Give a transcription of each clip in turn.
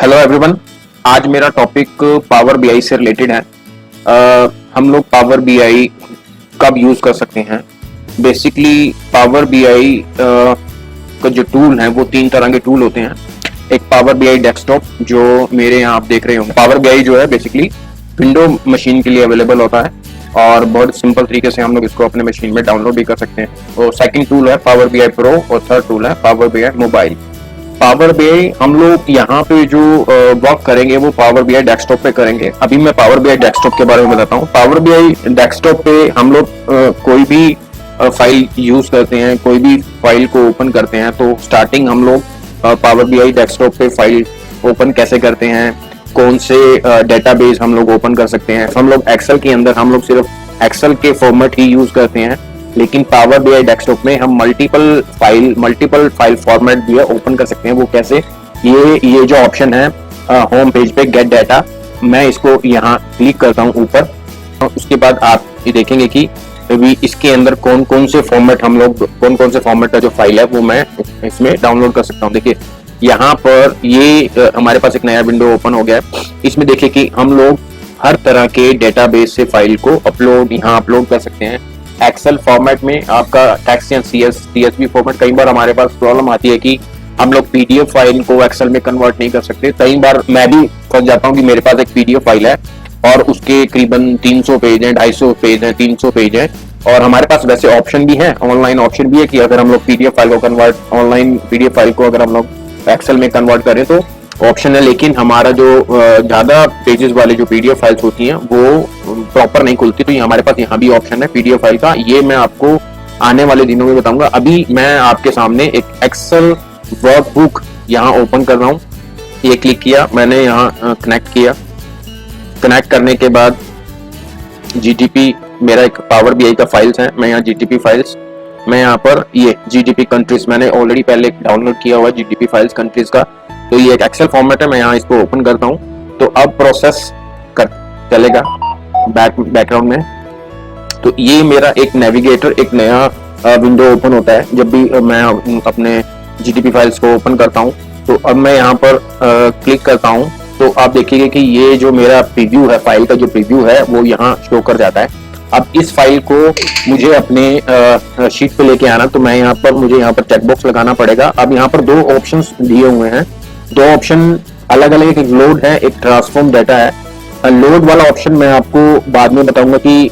Hello everyone. आज मेरा topic power BI से रिलेटेड है। हम लोग पावर बीआई कब यूज कर सकते हैं। बेसिकली पावर बीआई का जो टूल है वो तीन तरह के टूल होते हैं। एक पावर बीआई डेस्कटॉप जो मेरे यहाँ आप देख रहे होंगे। पावर बीआई जो है बेसिकली विंडो मशीन के लिए अवेलेबल होता है और बहुत सिंपल तरीके से हम लोग इसको अपने मशीन में डाउनलोड भी कर सकते हैं। और सेकंड टूल है पावर बीआई प्रो और थर्ड टूल है power BI mobile. Power BI हम लोग यहाँ पे जो वर्क करेंगे वो पावर बीआई डेस्कटॉप पे करेंगे। अभी मैं पावर बीआई डेस्कटॉप के बारे में बताता हूँ। पावर बीआई डेस्कटॉप पे हम लोग कोई भी फाइल यूज करते हैं, कोई भी फाइल को ओपन करते हैं तो स्टार्टिंग हम लोग पावर बीआई डेस्कटॉप पे फाइल ओपन कैसे करते हैं, कौन से डेटाबेस हम लोग ओपन कर सकते हैं। हम लोग एक्सेल के अंदर हम लोग सिर्फ एक्सेल के फॉर्मेट ही यूज करते हैं, लेकिन पावर बीआई डेस्कटॉप में हम मल्टीपल फाइल फॉर्मेट भी ओपन कर सकते हैं। वो कैसे, ये जो ऑप्शन है होम पेज पे गेट डाटा, मैं इसको यहाँ क्लिक करता हूँ ऊपर। उसके बाद आप ये देखेंगे कि अभी इसके अंदर कौन कौन से फॉर्मेट का जो फाइल है वो मैं इसमें डाउनलोड कर सकता हूँ। देखिए यहाँ पर ये हमारे पास एक नया विंडो ओपन हो गया है। इसमें देखिए कि हम लोग हर तरह के डेटाबेस से फाइल को अपलोड कर सकते हैं। एक्सेल फॉर्मेट में आपका टेक्स्ट या सीएसवी फॉर्मेट, कई बार हमारे पास प्रॉब्लम आती है कि हम लोग पीडीएफ फाइल को एक्सेल में कन्वर्ट नहीं कर सकते। कई बार मैं भी फंस जाता हूँ कि मेरे पास एक पीडीएफ फाइल है और उसके करीबन 300 पेज हैं, 250 पेज हैं, 300 पेज हैं। और हमारे पास वैसे ऑप्शन भी है, ऑनलाइन ऑप्शन भी है कि अगर हम लोग पीडीएफ फाइल को अगर हम लोग एक्सेल में कन्वर्ट करें तो ऑप्शन है। लेकिन हमारा जो ज्यादा पेजेस वाले जो पीडीएफ फाइल्स होती हैं वो प्रॉपर नहीं खुलती, तो ये हमारे पास यहाँ भी ऑप्शन है पीडीएफ फाइल का। ये मैं आपको आने वाले दिनों में बताऊंगा। अभी मैं आपके सामने एक एक्सेल वर्कबुक यहाँ ओपन कर रहा हूँ। ये क्लिक किया मैंने, यहाँ कनेक्ट किया। कनेक्ट करने के बाद जीटीपी मेरा एक पावर बीआई का फाइल्स है, मैं यहाँ जीटीपी फाइल्स, मैं यहाँ पर ये जीटीपी कंट्रीज मैंने ऑलरेडी पहले डाउनलोड किया हुआ है जीटीपी फाइल्स कंट्रीज का। तो ये एक एक्सेल फॉर्मेट है, मैं यहाँ इसको ओपन करता हूँ। तो अब प्रोसेस कर चलेगा बैकग्राउंड में। तो ये मेरा एक नेविगेटर, एक नया विंडो ओपन होता है जब भी मैं अपने जीटीपी फाइल्स को ओपन करता हूँ। तो अब मैं यहाँ पर क्लिक करता हूँ तो आप देखिएगा कि ये जो मेरा प्रीव्यू है, फाइल का जो प्रीव्यू है वो यहाँ शो कर जाता है। अब इस फाइल को मुझे अपने शीट पे लेके आना, तो मैं मुझे यहाँ पर चेकबॉक्स लगाना पड़ेगा। अब यहाँ पर दो ऑप्शंस दिए हुए हैं, दो ऑप्शन अलग अलग, एक लोड है, एक ट्रांसफॉर्म डाटा है। लोड वाला ऑप्शन मैं आपको बाद में बताऊंगा कि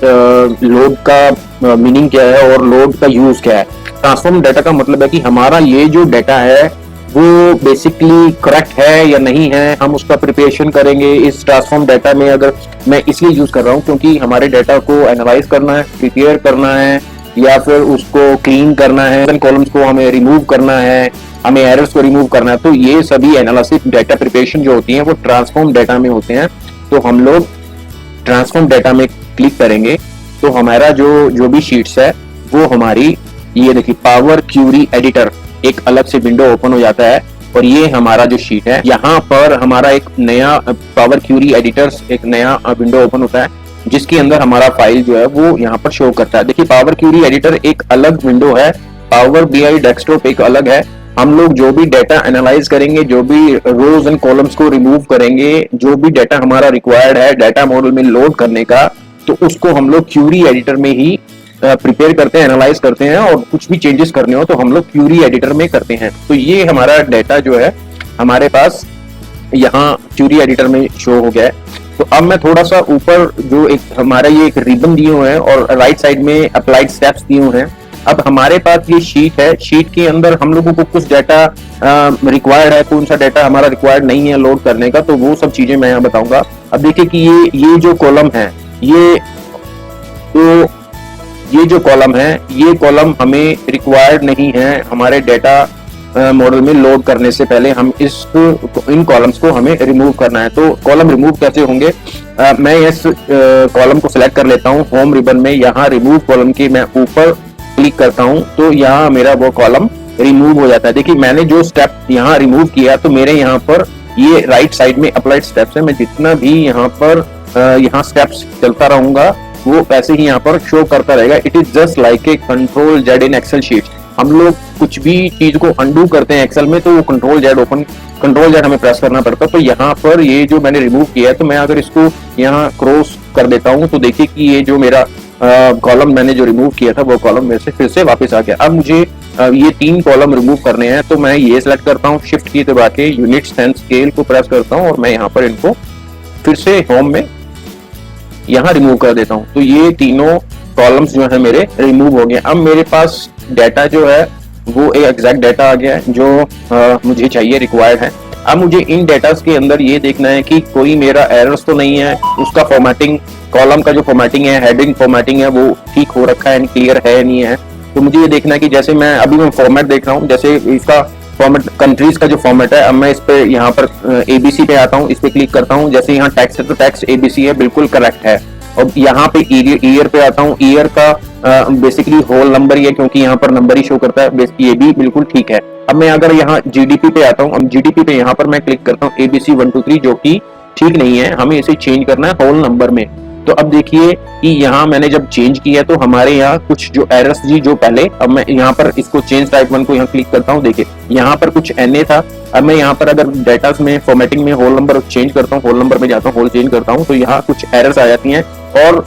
लोड का मीनिंग क्या है और लोड का यूज क्या है। ट्रांसफॉर्म डाटा का मतलब है कि हमारा ये जो डाटा है वो बेसिकली करेक्ट है या नहीं है, हम उसका प्रिपरेशन करेंगे इस ट्रांसफॉर्म डाटा में। अगर मैं इसलिए यूज कर रहा हूँ क्योंकि हमारे डाटा को एनालाइज करना है, प्रिपेयर करना है या फिर उसको क्लीन करना है, कॉलम्स को हमें रिमूव करना है, हमें एरर्स को रिमूव करना है। तो ये सभी एनालिसिस डाटा प्रिपरेशन जो होती है वो ट्रांसफॉर्म डाटा में होते हैं। तो हम लोग ट्रांसफॉर्म डाटा में क्लिक करेंगे तो हमारा जो भी शीट्स है वो हमारी, ये देखिए पावर क्यूरी एडिटर एक अलग से विंडो ओपन हो जाता है। और ये हमारा जो शीट है, यहाँ पर हमारा एक नया पावर क्यूरी एडिटर्स एक नया विंडो ओपन होता है जिसके अंदर हमारा फाइल जो है वो यहाँ पर शो करता है। देखिए पावर क्यूरी एडिटर एक अलग विंडो है, पावर बीआई डेस्कटॉप एक अलग है। हम लोग जो भी डाटा एनालाइज करेंगे, जो भी रोज एंड कॉलम्स को रिमूव करेंगे, जो भी डाटा हमारा रिक्वायर्ड है डाटा मॉडल में लोड करने का, तो उसको हम लोग क्यूरी एडिटर में ही प्रिपेयर करते हैं, एनालाइज करते हैं। और कुछ भी चेंजेस करने हो तो हम लोग क्यूरी एडिटर में करते हैं। तो ये हमारा डाटा जो है हमारे पास यहाँ क्यूरी एडिटर में शो हो गया है। तो अब मैं थोड़ा सा ऊपर जो एक हमारा ये एक रिबन दिए हुए हैं और राइट साइड में अप्लाइड स्टेप्स दिए हुए हैं। अब हमारे पास ये शीट है, शीट के अंदर हम लोगों को कुछ डाटा रिक्वायर्ड है, कौन सा डाटा हमारा रिक्वायर्ड नहीं है लोड करने का, तो वो सब चीजें मैं यहाँ बताऊंगा। अब देखिए कि ये जो कॉलम है, ये जो कॉलम है, ये कॉलम हमें रिक्वायर्ड नहीं है हमारे डाटा मॉडल में लोड करने से पहले। हम इन कॉलम्स को हमें रिमूव करना है। तो कॉलम रिमूव कैसे होंगे, मैं इस कॉलम को सिलेक्ट कर लेता हूँ होम रिबन में। यहाँ रिमूव कॉलम के मैं ऊपर क्लिक करता हूँ तो यहाँ मेरा वो कॉलम रिमूव हो जाता है। देखिए मैंने जो स्टेप यहाँ रिमूव किया तो मेरे यहाँ पर ये राइट साइड में अप्लाइड स्टेप्स है। मैं जितना भी यहाँ पर यहाँ स्टेप्स चलता रहूंगा वो ऐसे ही यहाँ पर शो करता रहेगा। It is just like a control Z in Excel sheet. हम लोग कुछ भी चीज को अंडू करते हैं एक्सेल में तो वो कंट्रोल जेड हमें प्रेस करना पड़ता है। तो यहाँ पर ये जो मैंने रिमूव किया है, तो मैं अगर इसको यहाँ क्रॉस कर देता हूँ तो देखिए कि ये जो मेरा कॉलम मैंने जो रिमूव किया था वो कॉलम मेरे से फिर से वापस आ गया। अब मुझे ये 3 कॉलम रिमूव करने हैं, तो मैं ये सिलेक्ट करता हूँ, शिफ्ट की दबा के यूनिट्स एंड स्केल को प्रेस करता हूँ और मैं यहाँ पर इनको फिर से होम में यहाँ रिमूव कर देता हूँ। तो ये तीनों कॉलम्स जो है मेरे रिमूव हो गए। अब मेरे पास डाटा जो है वो एक एग्जैक्ट डाटा आ गया है जो मुझे चाहिए, रिक्वायर्ड है। अब मुझे इन डेटास के अंदर ये देखना है कि कोई मेरा एरर्स तो नहीं है, उसका फॉर्मेटिंग, कॉलम का जो फॉर्मेटिंग है, हेडिंग फॉर्मेटिंग है वो ठीक हो रखा है, क्लियर है नहीं है। तो मुझे ये देखना है कि जैसे मैं फॉर्मेट देख रहा हूँ, जैसे इसका फॉर्मेट कंट्रीज का जो फॉर्मेट है, अब मैं इस पे यहाँ पर एबीसी पे आता हूँ, इस पे क्लिक करता हूँ। जैसे यहाँ टैक्स है तो टैक्स एबीसी है, बिल्कुल करेक्ट है। और यहाँ पे ईयर पे आता हूँ, ईयर का बेसिकली होल नंबर ही है क्योंकि यहाँ पर नंबर ही शो करता है, ये भी बिल्कुल ठीक है। अब मैं अगर यहाँ जीडीपी पे आता हूँ, अब जीडीपी पे यहाँ पर मैं क्लिक करता हूँ एबीसी 1 2 3, जो कि ठीक नहीं है, हमें इसे चेंज करना है होल नंबर में। तो अब देखिए कि यहाँ मैंने जब चेंज किया तो हमारे यहाँ कुछ जो एरर्स जी जो पहले, अब मैं यहाँ पर इसको चेंज टाइप 1 को यहाँ क्लिक करता हूँ, देखिए यहाँ पर कुछ एनए था। अब मैं यहाँ पर अगर डेटा में फॉर्मेटिंग में होल नंबर चेंज करता हूँ, होल नंबर में जाता हूँ, होल चेंज करता हूँ, तो यहाँ कुछ एरर्स आ जाती हैं। और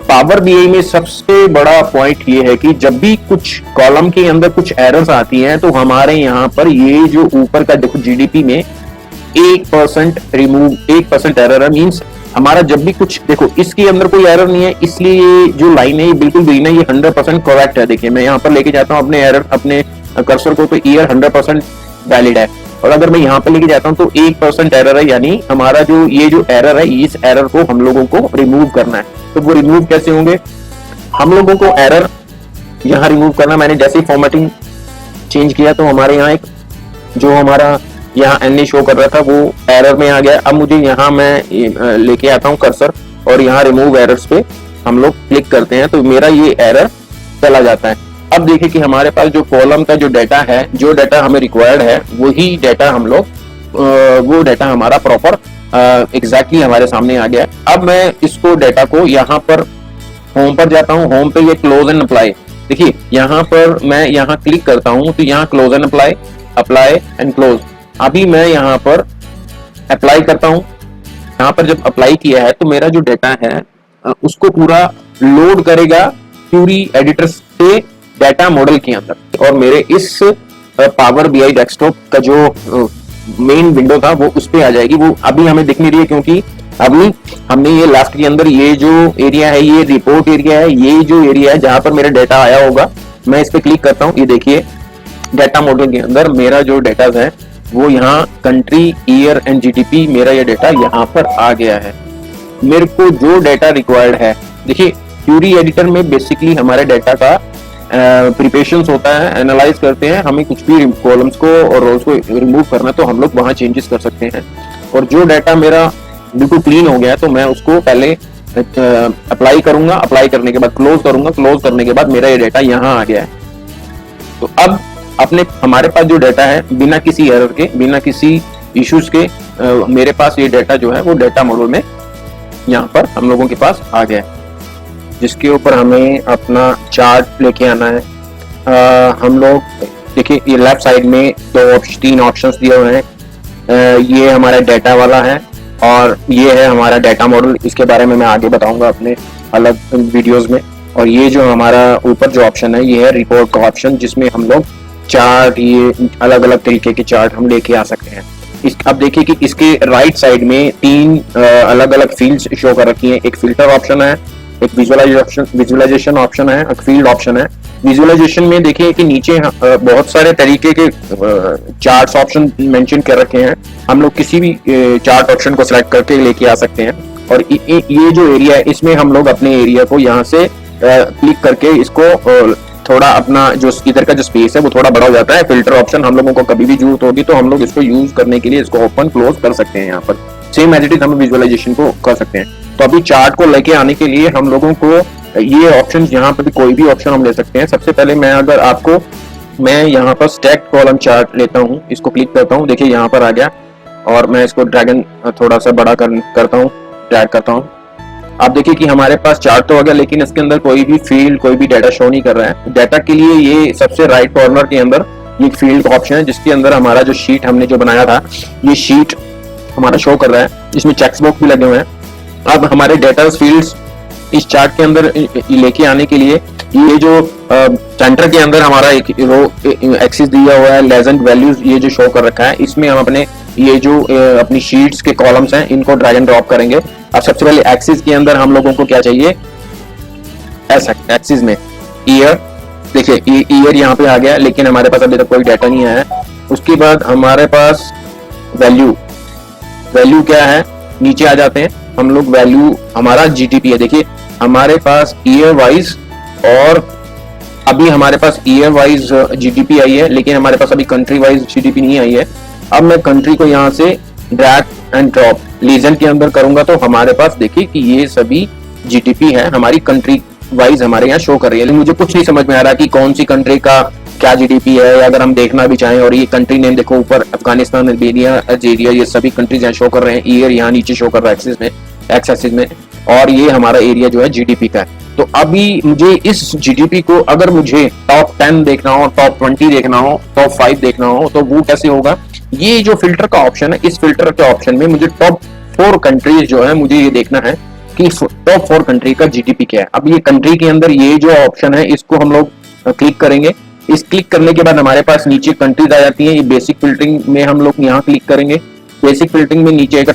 पावर बीआई में सबसे बड़ा पॉइंट ये है कि जब भी कुछ कॉलम के अंदर कुछ एरर्स आती हैं तो हमारे यहाँ पर ये जो ऊपर का देखो जीडीपी में 1% रिमूव, 1% एरर है, मींस हमारा जब भी कुछ, देखो इसके अंदर कोई एरर नहीं है, इसलिए ये जो लाइन है ये बिल्कुल ग्रीन है, ये 100% करेक्ट है। देखिए मैं यहाँ पर लेके जाता हूँ अपने एरर, अपने कर्सर को, तो ईयर 100% वैलिड है। और अगर मैं यहाँ पर लेके जाता हूँ तो 1% एरर है, यानी हमारा जो ये जो एरर है, इस एरर को हम लोगों को रिमूव करना है। तो वो रिमूव कैसे होंगे, हम लोगों को एरर यहाँ रिमूव करना, मैंने जैसे ही फॉर्मेटिंग चेंज किया तो हमारे यहाँ एक जो हमारा यहाँ एन शो कर रहा था वो एरर में आ गया। अब मुझे यहाँ मैं लेके आता हूँ कर्सर और यहाँ रिमूव एरर्स पे हम लोग क्लिक करते हैं तो मेरा ये एरर चला जाता है। अब देखिए कि हमारे पास जो कॉलम का जो डाटा है, जो डाटा हमें रिक्वायर्ड है, वही डाटा हम लोग वो डाटा हमारा प्रॉपर एग्जैक्टली हमारे सामने आ गया है। अब मैं इसको डाटा को यहाँ पर होम पर जाता हूँ, होम पे ये क्लोज एंड अप्लाई, देखिए यहाँ पर मैं यहाँ क्लिक करता हूँ तो यहाँ close and apply, apply and close. अभी मैं यहाँ पर अप्लाई करता हूँ, यहाँ पर जब अप्लाई किया है तो मेरा जो डाटा है उसको पूरा लोड करेगा क्यूरी एडिटर से डाटा मॉडल के अंदर, और मेरे इस पावर बीआई डेस्कटॉप का जो मेन विंडो था वो उस पे आ जाएगी। वो अभी हमें दिख नहीं रही है क्योंकि अभी हमने ये लास्ट के अंदर ये जो एरिया है, ये रिपोर्ट एरिया है, ये जो एरिया है जहां पर मेरा डाटा आया होगा, मैं इस पे क्लिक करता हूँ, ये देखिए डाटा मॉडल के अंदर मेरा जो डाटा है वो यहाँ कंट्री, ईयर एंड जीडीपी, मेरा ये डाटा यहाँ पर आ गया है। मेरे को जो डाटा रिक्वायर्ड है, देखिए क्यूरी एडिटर में बेसिकली हमारे डाटा का प्रिपरेशंस होता है, एनालाइज करते हैं, हमें कुछ भी कॉलम्स को और रोज को रिमूव करना तो हम लोग वहां चेंजेस कर सकते हैं। और जो डाटा मेरा बिल्कुल क्लीन हो गया है तो मैं उसको पहले अप्लाई करूंगा, अप्लाई करने के बाद क्लोज करूंगा, क्लोज करने के बाद मेरा ये डाटा यहाँ आ गया है। तो अब अपने हमारे पास जो डाटा है बिना किसी एरर के, बिना किसी इश्यूज के मेरे पास ये डाटा जो है वो डाटा मॉडल में यहाँ पर हम लोगों के पास आ गया है, जिसके ऊपर हमें अपना चार्ट लेके आना है। हम लोग देखिए ये लेफ्ट साइड में 3 ऑप्शंस दिए हुए हैं, ये हमारा डाटा वाला है और ये है हमारा डाटा मॉडल। इसके बारे में मैं आगे बताऊंगा अपने अलग वीडियोस में। और ये जो हमारा ऊपर जो ऑप्शन है ये है रिपोर्ट का ऑप्शन, जिसमें हम लोग चार्ट, ये अलग अलग तरीके के चार्ट हम लेके आ सकते हैं। अब देखिए कि इसके राइट साइड में 3 अलग अलग फील्ड्स शो कर रखी हैं। एक फिल्टर ऑप्शन है, एक विजुअलाइजेशन ऑप्शन है, एक फील्ड ऑप्शन है। विजुअलाइजेशन में देखिए कि नीचे बहुत सारे तरीके के चार्ट्स ऑप्शन मेंशन कर रखे हैं, हम लोग किसी भी चार्ट ऑप्शन को सिलेक्ट करके लेके आ सकते हैं। और ये जो एरिया है इसमें हम लोग अपने एरिया को यहाँ से क्लिक करके इसको थोड़ा अपना जो इधर का जो स्पेस है वो थोड़ा बड़ा हो जाता है। फिल्टर ऑप्शन हम लोगों को कभी भी जरूरत होगी तो हम लोग इसको यूज करने के लिए इसको ओपन क्लोज कर सकते हैं। यहाँ पर सेम एज इट इज हम विजुअलाइजेशन को कर सकते हैं। तो अभी चार्ट को लेके आने के लिए हम लोगों को ये ऑप्शन, यहाँ पर भी कोई भी ऑप्शन हम ले सकते हैं। सबसे पहले मैं यहाँ पर स्टैक्ड कॉलम चार्ट लेता हूँ, इसको क्लिक करता हूँ, देखिए यहाँ पर आ गया और मैं इसको ड्रैगन थोड़ा सा बड़ा करता हूँ, ड्रैग करता हूँ आप देखिए कि हमारे पास चार्ट तो हो गया, लेकिन इसके अंदर कोई भी फील्ड, कोई भी डाटा शो नहीं कर रहा है। डाटा के लिए ये सबसे राइट कॉर्नर के अंदर ये फील्ड ऑप्शन है, जिसके अंदर हमारा जो शीट हमने जो बनाया था, ये शीट हमारा शो कर रहा है। इसमें चेक्स बॉक्स भी लगे हुए हैं। अब हमारे डाटा फील्ड्स इस चार्ट के अंदर लेके आने के लिए ये जो सेंटर के अंदर हमारा एक रो एक्सिस दिया हुआ है, लेजेंड वैल्यूज ये जो शो कर रखा है, इसमें हम अपने ये जो अपनी शीट्स के कॉलम्स हैं इनको ड्रैग एंड ड्रॉप करेंगे। अब सबसे पहले एक्सिस के अंदर हम लोगों को क्या चाहिए, ऐसा एक्सिस में ईयर, देखिए ईयर यहाँ पे आ गया, लेकिन हमारे पास अभी तक कोई डाटा नहीं आया है। उसके बाद हमारे पास वैल्यू, वैल्यू क्या है, नीचे आ जाते हैं हम लोग। वैल्यू हमारा जीडीपी है। देखिए हमारे पास ईयर वाइज और अभी हमारे पास ईयर वाइज जीडीपी आई है, लेकिन हमारे पास अभी कंट्री वाइज जीडीपी नहीं आई है। अब मैं कंट्री को यहाँ से ड्रैग एंड ड्रॉप लीजेंड के अंदर करूंगा तो हमारे पास देखिए कि ये सभी जीडीपी है, हमारी कंट्री वाइज हमारे यहाँ शो कर रही है। मुझे कुछ नहीं समझ में आ रहा कि कौन सी कंट्री का क्या जीडीपी है, अगर हम देखना भी चाहें। और ये कंट्री नेम देखो ऊपर, अफगानिस्तान, अल्बेनिया, अल्जीरिया, ये सभी कंट्रीज यहाँ शो कर रहे हैं। ईयर यहाँ नीचे शो कर रहा है एक्सिस में, एक्स एक्सिस में, और ये हमारा एरिया जो है जीडीपी का है। तो अभी मुझे इस जीडीपी को अगर मुझे टॉप 10 देखना हो, टॉप 20 देखना हो, टॉप 5 देखना हो, तो वो कैसे होगा। ये जो फिल्टर का ऑप्शन है, इस फिल्टर के ऑप्शन में मुझे टॉप 4 कंट्रीज जो है मुझे ये देखना है कि टॉप 4 कंट्री का जीडीपी क्या है। अब ये कंट्री के अंदर ये जो ऑप्शन है इसको हम लोग क्लिक करेंगे। इस क्लिक करने के बाद हमारे पास नीचे कंट्रीज आ जाती हैं। ये बेसिक फिल्टरिंग में हम लोग यहाँ क्लिक करेंगे। बेसिक फिल्टरिंग में नीचे आएगा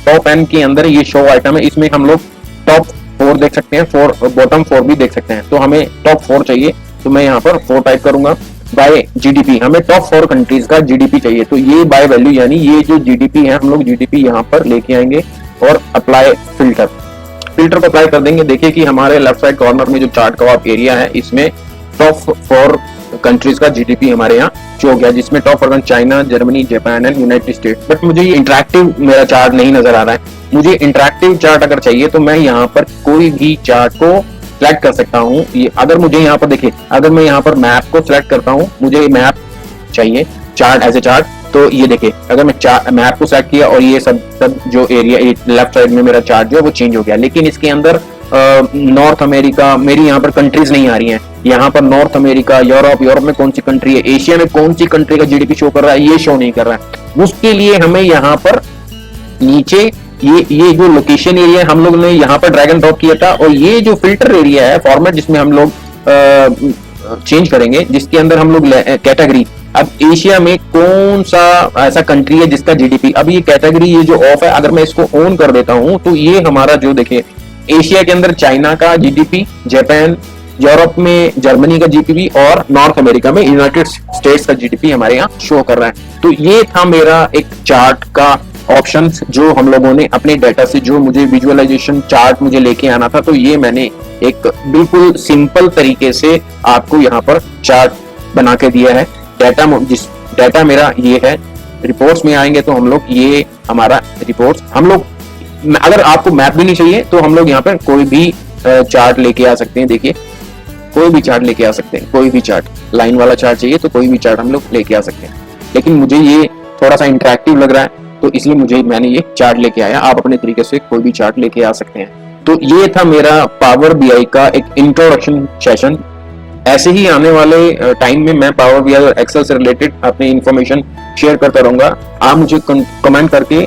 टॉप एन के अंदर ये शो आइटम है, इसमें हम लोग टॉप 4 देख सकते हैं, 4 बॉटम 4 भी देख सकते हैं। तो हमें टॉप 4 चाहिए, तो मैं यहाँ पर 4 टाइप करूंगा। बाय जीडीपी, हमें टॉप 4 कंट्रीज का जीडीपी चाहिए, तो ये बाय वैल्यू यानी ये जो जीडीपी है हम लोग जीडीपी यहाँ पर लेके आएंगे और अप्लाई फिल्टर को अप्लाई कर देंगे। देखिए कि हमारे लेफ्ट साइड कॉर्नर में जो चार्ट का एरिया है इसमें टॉप 4 कंट्रीज का जीडीपी हमारे यहाँ शो हो गया, जिसमें top 4 China, Germany, Japan and United states. But मुझे ये इंटरैक्टिव मेरा चार्ट नहीं नजर आ रहा है। मुझे इंटरैक्टिव चार्ट अगर चाहिए तो मैं यहाँ पर कोई भी चार्ट को सिलेक्ट कर सकता हूँ। ये अगर मुझे यहाँ पर देखिए, अगर मैं यहाँ पर मैप को सिलेक्ट करता हूँ, मुझे मैप चाहिए चार्ट एज ए चार्ट, तो ये देखिए अगर मैं मैप को सिलेक्ट किया और ये सब जो एरिया लेफ्ट साइड में मेरा चार्ट जो है वो चेंज हो गया। लेकिन इसके अंदर नॉर्थ अमेरिका, मेरी यहाँ पर कंट्रीज नहीं आ रही हैं। यहाँ पर नॉर्थ अमेरिका, यूरोप में कौन सी कंट्री है, एशिया में कौन सी कंट्री का जीडीपी शो कर रहा है, ये शो नहीं कर रहा है। उसके लिए हमें यहाँ पर नीचे ये जो लोकेशन एरिया हम लोग ने यहाँ पर ड्रैग एंड ड्रॉप किया था, और ये जो फिल्टर एरिया है फॉर्मेट जिसमें हम लोग चेंज करेंगे, जिसके अंदर हम लोग कैटेगरी, अब एशिया में कौन सा ऐसा कंट्री है जिसका जीडीपी, अब ये कैटेगरी ये जो ऑफ है, अगर मैं इसको ऑन कर देता हूं तो ये हमारा जो देखिए एशिया के अंदर चाइना का जीडीपी, जापान, यूरोप में जर्मनी का जीडीपी और नॉर्थ अमेरिका में यूनाइटेड स्टेट्स का जीडीपी हमारे यहाँ शो कर रहा है। तो ये था मेरा एक चार्ट का ऑप्शंस जो हम लोगों ने अपने डाटा से, जो मुझे विजुअलाइजेशन चार्ट मुझे लेके आना था, तो ये मैंने एक बिल्कुल सिंपल तरीके से आपको यहाँ पर चार्ट बना के दिया है। डाटा मेरा ये है। रिपोर्ट्स में आएंगे तो हम लोग ये हमारा रिपोर्ट्स, हम लोग अगर आपको मैप भी नहीं चाहिए तो हम लोग यहाँ पर कोई भी चार्ट लेके आ सकते हैं। देखिए कोई भी चार्ट लेके आ सकते हैं, कोई भी चार्ट, लाइन वाला चार्ट चाहिए तो कोई भी चार्ट हम लोग लेके आ सकते हैं। लेकिन मुझे ये थोड़ा सा इंटरैक्टिव लग रहा है तो इसलिए मैंने ये चार्ट लेके आया। आप अपने तरीके से कोई भी चार्ट लेके आ सकते हैं। तो ये था मेरा पावर बीआई का एक इंट्रोडक्शन सेशन। ऐसे ही आने वाले टाइम में मैं पावर बीआई और एक्सेल से रिलेटेड अपनी इंफॉर्मेशन शेयर करता रहूंगा। आप मुझे कमेंट करके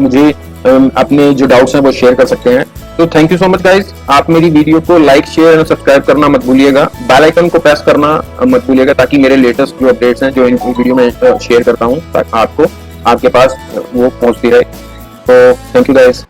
मुझे अपने जो डाउट्स हैं वो शेयर कर सकते हैं। तो thank you so much guys. आप मेरी वीडियो को लाइक, शेयर और सब्सक्राइब करना मत भूलिएगा। बेल आइकन को प्रेस करना मत भूलिएगा, ताकि मेरे लेटेस्ट जो अपडेट्स हैं जो इन वीडियो में शेयर करता हूँ आपको, आपके पास वो पहुंचती रहे। तो थैंक यू गाइज।